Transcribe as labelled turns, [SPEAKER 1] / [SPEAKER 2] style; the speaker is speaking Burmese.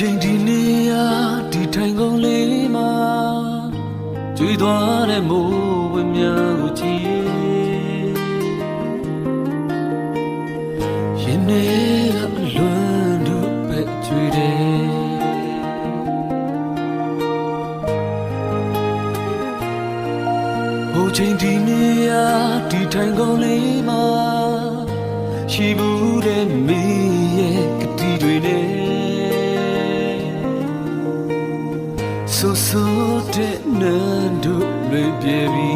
[SPEAKER 1] ချိန်ဒီနေရာဒီထိုင်ကုန်လေးမှာကျွေးသွားတဲ့မိုးဝင်းများကိုကြည့်ရင်ထဲကအလွမ်းတို့ပဲကျွေးတယ်ဟိုချိန်ဒီနေရာဒီထိုင်ကုန်လေးမှာရှိဘူးတဲ့မင်းရဲ့ကတိတွေနဲ့ဆိုတဲ့နန်းတို့လွေပြေပြီ